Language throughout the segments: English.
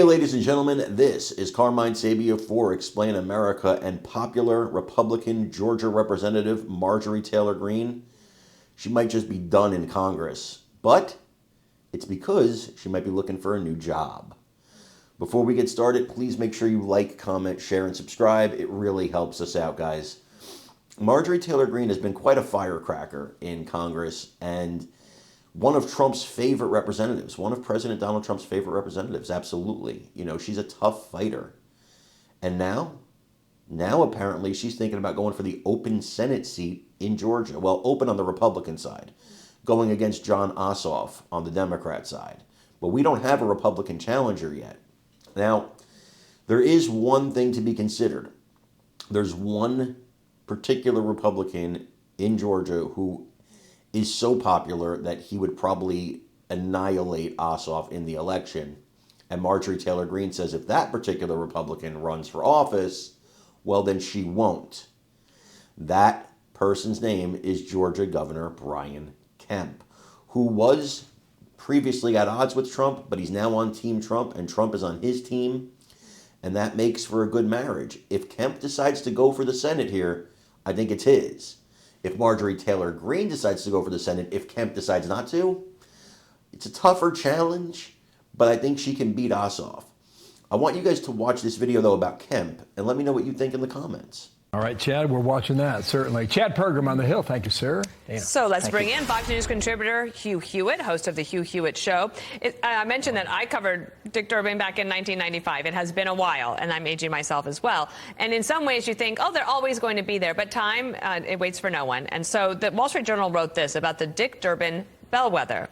ladies and gentlemen, this is Carmine Sabia for Explain America, and popular Republican Georgia Representative Marjorie Taylor Greene. She might just be done in Congress, but it's because she might be looking for a new job. Before we get started, please make sure you like, comment, share, and subscribe. It really helps us out, guys. Marjorie Taylor Greene has been quite a firecracker in Congress and one of Trump's favorite representatives, one of President Donald Trump's favorite representatives, absolutely. You know, she's a tough fighter. And now apparently she's thinking about going for the open Senate seat in Georgia. Well, open on the Republican side, going against Jon Ossoff on the Democrat side. But we don't have a Republican challenger yet. Now, there is one thing to be considered. There's one particular Republican in Georgia who is so popular that he would probably annihilate Ossoff in the election. And Marjorie Taylor Greene says if that particular Republican runs for office, well, then she won't. That person's name is Georgia Governor Brian Kemp, who was previously at odds with Trump, but he's now on Team Trump, and Trump is on his team. And that makes for a good marriage. If Kemp decides to go for the Senate here, I think it's his. If Marjorie Taylor Greene decides to go for the Senate, if Kemp decides not to, it's a tougher challenge, but I think she can beat Ossoff. I want you guys to watch this video, though, about Kemp, and let me know what you think in the comments. All right, Chad, we're watching that, certainly. Chad Pergram on the Hill. Thank you, sir. Dana. So let's bring in Fox News contributor Hugh Hewitt, host of The Hugh Hewitt Show. I mentioned that I covered Dick Durbin back in 1995. It has been a while, and I'm aging myself as well. And in some ways you think, oh, they're always going to be there. But time, it waits for no one. And so the Wall Street Journal wrote this about the Dick Durbin bellwether.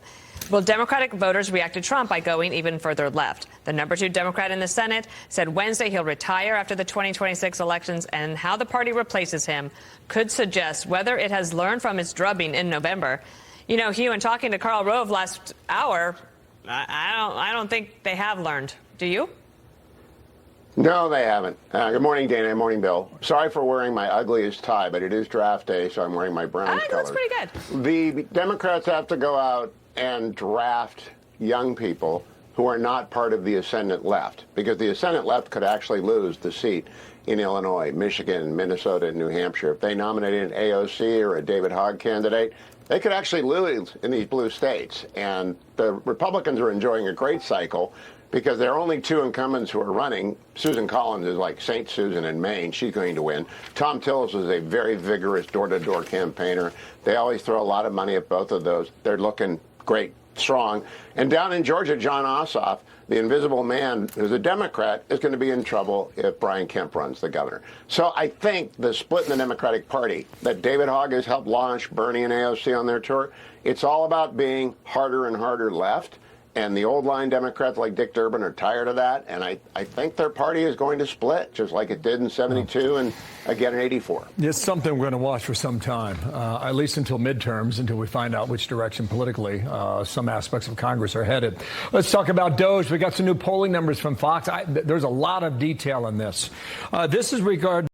Will Democratic voters react to Trump by going even further left? The number 2 Democrat in the Senate said Wednesday he'll retire after the 2026 elections, and how the party replaces him could suggest whether it has learned from its drubbing in November. You know, Hugh, in talking to Karl Rove last hour, I don't think they have learned. Do you? No, they haven't. Good morning, Dana. Good morning, Bill. Sorry for wearing my ugliest tie, but it is draft day, so I'm wearing my brown color. That's pretty good. The Democrats have to go out and draft young people who are not part of the ascendant left, because the ascendant left could actually lose the seat in Illinois, Michigan, Minnesota, and New Hampshire. If they nominated an AOC or a David Hogg candidate, they could actually lose in these blue states. And the Republicans are enjoying a great cycle because there are only 2 incumbents who are running. Susan Collins is like St. Susan in Maine. She's going to win. Tom Tillis is a very vigorous door-to-door campaigner. They always throw a lot of money at both of those. They're looking great, strong. And down in Georgia, Jon Ossoff, the invisible man who's a Democrat, is going to be in trouble if Brian Kemp runs the governor. So I think the split in the Democratic Party that David Hogg has helped launch, Bernie and AOC on their tour, it's all about being harder and harder left. And the old line Democrats like Dick Durbin are tired of that. And I think their party is going to split, just like it did in 72 and again in 84. It's something we're going to watch for some time, at least until midterms, until we find out which direction politically some aspects of Congress are headed. Let's talk about DOJ. We got some new polling numbers from Fox. There's a lot of detail in this. This is regarding